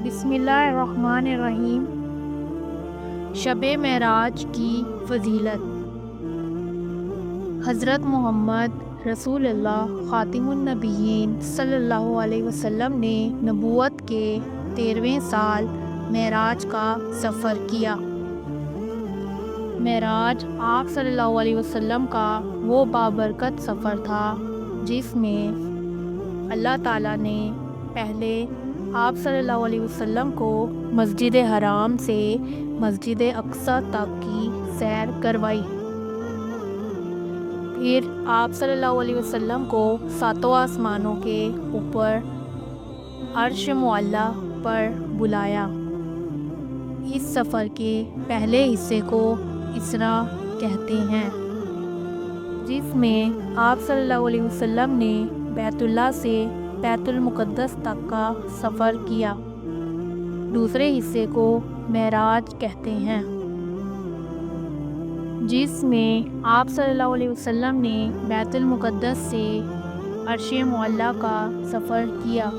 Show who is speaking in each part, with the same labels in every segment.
Speaker 1: بسم اللہ الرحمن الرحیم۔ شب معراج کی فضیلت۔ حضرت محمد رسول اللہ خاتم النبیین صلی اللہ علیہ وسلم نے نبوت کے 13ویں سال معراج کا سفر کیا۔ معراج آپ صلی اللہ علیہ وسلم کا وہ بابرکت سفر تھا جس میں اللہ تعالیٰ نے پہلے آپ صلی اللہ علیہ وسلم کو مسجد حرام سے مسجد اقصیٰ تک کی سیر کروائی۔ پھر آپ صلی اللہ علیہ وسلم کو ساتوں آسمانوں کے اوپر عرش معلیٰ پر بلایا۔ اس سفر کے پہلے حصے کو اسراء کہتے ہیں، جس میں آپ صلی اللہ علیہ وسلم نے بیت اللہ سے بیت المقدس تک کا سفر کیا۔ دوسرے حصے کو معراج کہتے ہیں، جس میں آپ صلی اللہ علیہ وسلم نے بیت المقدس سے عرش معلیٰ کا سفر کیا۔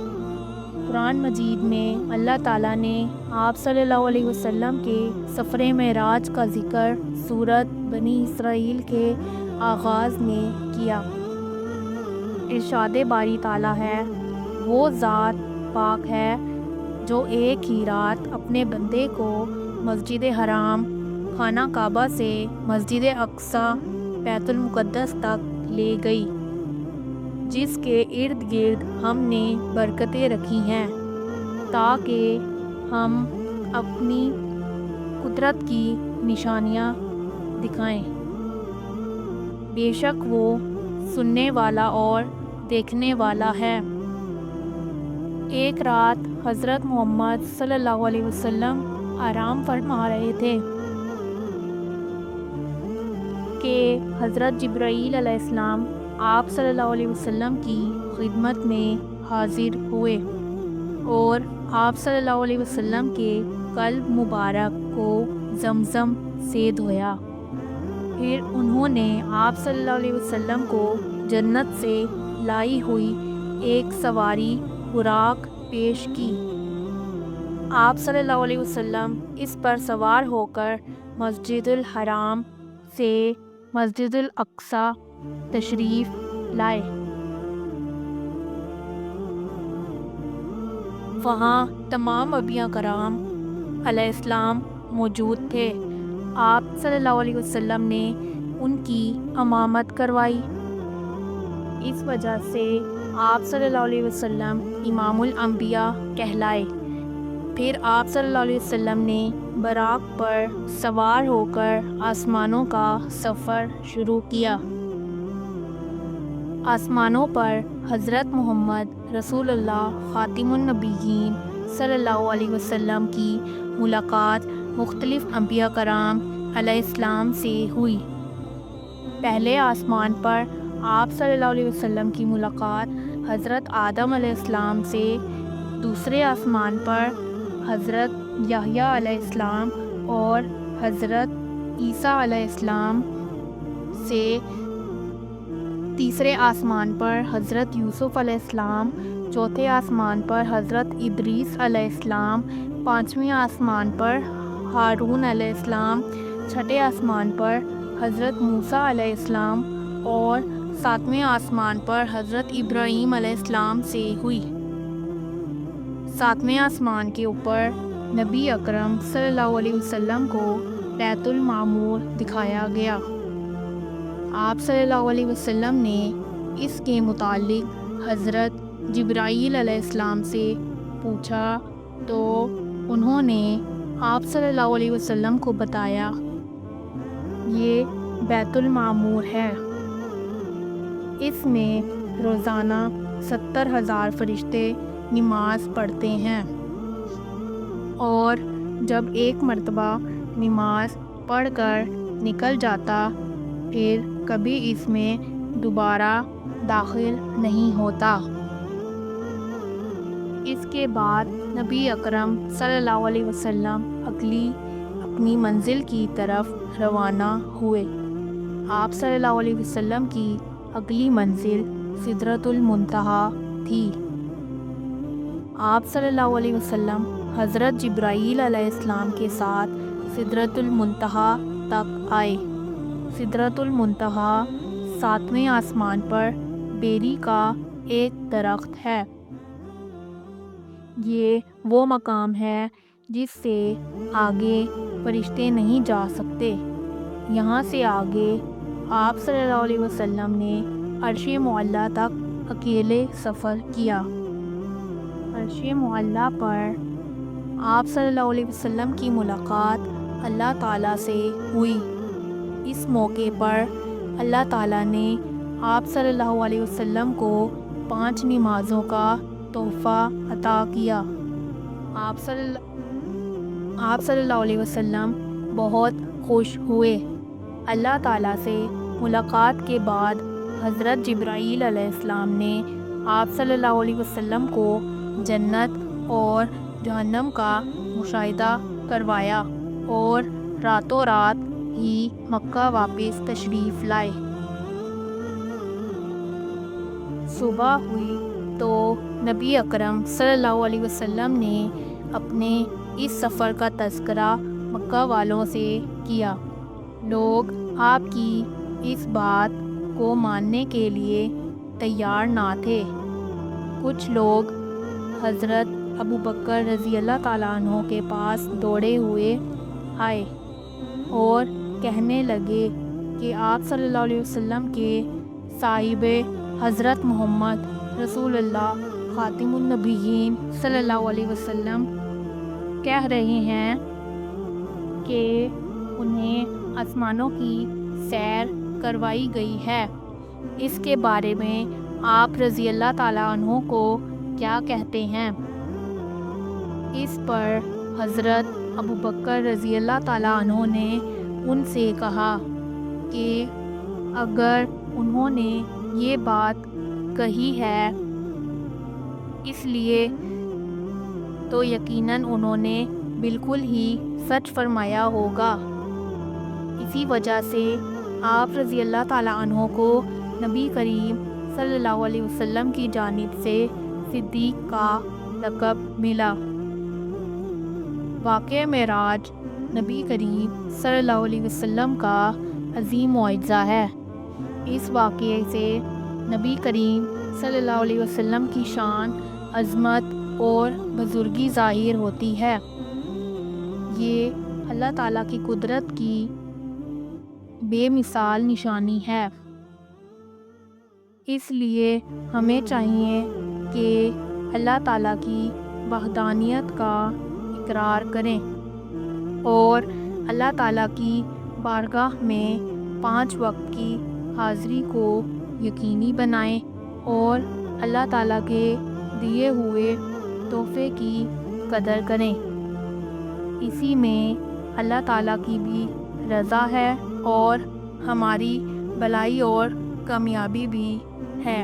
Speaker 1: قرآن مجید میں اللہ تعالیٰ نے آپ صلی اللہ علیہ وسلم کے سفر معراج کا ذکر سورۃ بنی اسرائیل کے آغاز میں کیا۔ ارشاد باری تعالیٰ ہے، وہ ذات پاک ہے جو ایک ہی رات اپنے بندے کو مسجد حرام خانہ کعبہ سے مسجد اقصیٰ بیت المقدس تک لے گئی، جس کے ارد گرد ہم نے برکتیں رکھی ہیں تاکہ ہم اپنی قدرت کی نشانیاں دکھائیں۔ بے شک وہ سننے والا اور دیکھنے والا ہے۔ ایک رات حضرت محمد صلی اللہ علیہ وسلم آرام فرما رہے تھے کہ حضرت جبرائیل علیہ السلام آپ صلی اللہ علیہ وسلم کی خدمت میں حاضر ہوئے اور آپ صلی اللہ علیہ وسلم کے قلب مبارک کو زمزم سے دھویا۔ پھر انہوں نے آپ صلی اللہ علیہ وسلم کو جنت سے لائی ہوئی ایک سواری براق پیش کی۔ آپ صلی اللہ علیہ وسلم اس پر سوار ہو کر مسجد الحرام سے مسجد الاقصیٰ تشریف لائے۔ وہاں تمام انبیاء کرام علیہ السلام موجود تھے۔ آپ صلی اللہ علیہ وسلم نے ان کی امامت کروائی۔ اس وجہ سے آپ صلی اللہ علیہ وسلم امام الانبیاء کہلائے۔ پھر آپ صلی اللہ علیہ وسلم نے براق پر سوار ہو کر آسمانوں کا سفر شروع کیا۔ آسمانوں پر حضرت محمد رسول اللہ خاتم النبیین صلی اللہ علیہ وسلم کی ملاقات مختلف انبیاء کرام علیہ السلام سے ہوئی۔ پہلے آسمان پر آپ صلی اللہ علیہ وسلم کی ملاقات حضرت آدم علیہ السلام سے، دوسرے آسمان پر حضرت یحییٰ علیہ السلام اور حضرت عیسیٰ علیہ السلام سے، تیسرے آسمان پر حضرت یوسف علیہ السلام، چوتھے آسمان پر حضرت ادریس علیہ السلام، پانچویں آسمان پر ہارون علیہ السلام، چھٹے آسمان پر حضرت موسیٰ علیہ السلام اور ساتویں آسمان پر حضرت ابراہیم علیہ السلام سے ہوئی۔ ساتویں آسمان کے اوپر نبی اکرم صلی اللہ علیہ وسلم کو بیت المعمور دکھایا گیا۔ آپ صلی اللہ علیہ وسلم نے اس کے متعلق حضرت جبرائیل علیہ السلام سے پوچھا تو انہوں نے آپ صلی اللہ علیہ وسلم کو بتایا، یہ بیت المعمور ہے، اس میں روزانہ 70,000 فرشتے نماز پڑھتے ہیں، اور جب ایک مرتبہ نماز پڑھ کر نکل جاتا پھر کبھی اس میں دوبارہ داخل نہیں ہوتا۔ اس کے بعد نبی اکرم صلی اللہ علیہ وسلم اپنی منزل کی طرف روانہ ہوئے۔ آپ صلی اللہ علیہ وسلم کی اگلی منزل سدرۃ المنتہا تھی۔ آپ صلی اللہ علیہ وسلم حضرت جبرائیل علیہ السلام کے ساتھ سدرۃ المنتہا تک آئے۔ سدرۃ المنتہا 7ویں آسمان پر بیری کا ایک درخت ہے۔ یہ وہ مقام ہے جس سے آگے فرشتے نہیں جا سکتے۔ یہاں سے آگے آپ صلی اللہ علیہ وسلم نے عرش معلیٰ تک اکیلے سفر کیا۔ عرش معلیٰ پر آپ صلی اللہ علیہ وسلم کی ملاقات اللہ تعالیٰ سے ہوئی۔ اس موقع پر اللہ تعالیٰ نے آپ صلی اللہ علیہ وسلم کو 5 نمازوں کا تحفہ عطا کیا۔ آپ صلی اللہ علیہ وسلم بہت خوش ہوئے۔ اللہ تعالیٰ سے ملاقات کے بعد حضرت جبرائیل علیہ السلام نے آپ صلی اللہ علیہ وسلم کو جنت اور جہنم کا مشاہدہ کروایا اور راتوں رات ہی مکہ واپس تشریف لائے۔ صبح ہوئی تو نبی اکرم صلی اللہ علیہ وسلم نے اپنے اس سفر کا تذکرہ مکہ والوں سے کیا۔ لوگ آپ کی اس بات کو ماننے کے لیے تیار نہ تھے۔ کچھ لوگ حضرت ابوبکر رضی اللہ تعالیٰ عنہ کے پاس دوڑے ہوئے آئے اور کہنے لگے کہ آپ صلی اللہ علیہ وسلم کے صاحب حضرت محمد رسول اللہ خاتم النبیین صلی اللہ علیہ وسلم کہہ رہے ہیں کہ انہیں آسمانوں کی سیر کروائی گئی ہے۔ اس کے بارے میں آپ رضی اللہ تعالیٰ عنہ کو کیا کہتے ہیں؟ اس پر حضرت ابوبکر رضی اللہ تعالیٰ عنہ نے ان سے کہا کہ اگر انہوں نے یہ بات کہی ہے اس لیے تو یقیناً انہوں نے بالکل ہی سچ فرمایا ہوگا۔ اسی وجہ سے آپ رضی اللہ تعالیٰ عنہ کو نبی کریم صلی اللہ علیہ وسلم کی جانب سے صدیق کا لقب ملا۔ واقعہ معراج نبی کریم صلی اللہ علیہ وسلم کا عظیم معجزہ ہے۔ اس واقعے سے نبی کریم صلی اللہ علیہ وسلم کی شان، عظمت اور بزرگی ظاہر ہوتی ہے۔ یہ اللہ تعالیٰ کی قدرت کی بے مثال نشانی ہے۔ اس لیے ہمیں چاہیے کہ اللہ تعالیٰ کی وحدانیت کا اقرار کریں اور اللہ تعالیٰ کی بارگاہ میں 5 وقت کی حاضری کو یقینی بنائیں اور اللہ تعالیٰ کے دیے ہوئے تحفے کی قدر کریں۔ اسی میں اللہ تعالیٰ کی بھی رضا ہے اور ہماری بھلائی اور کامیابی بھی ہے۔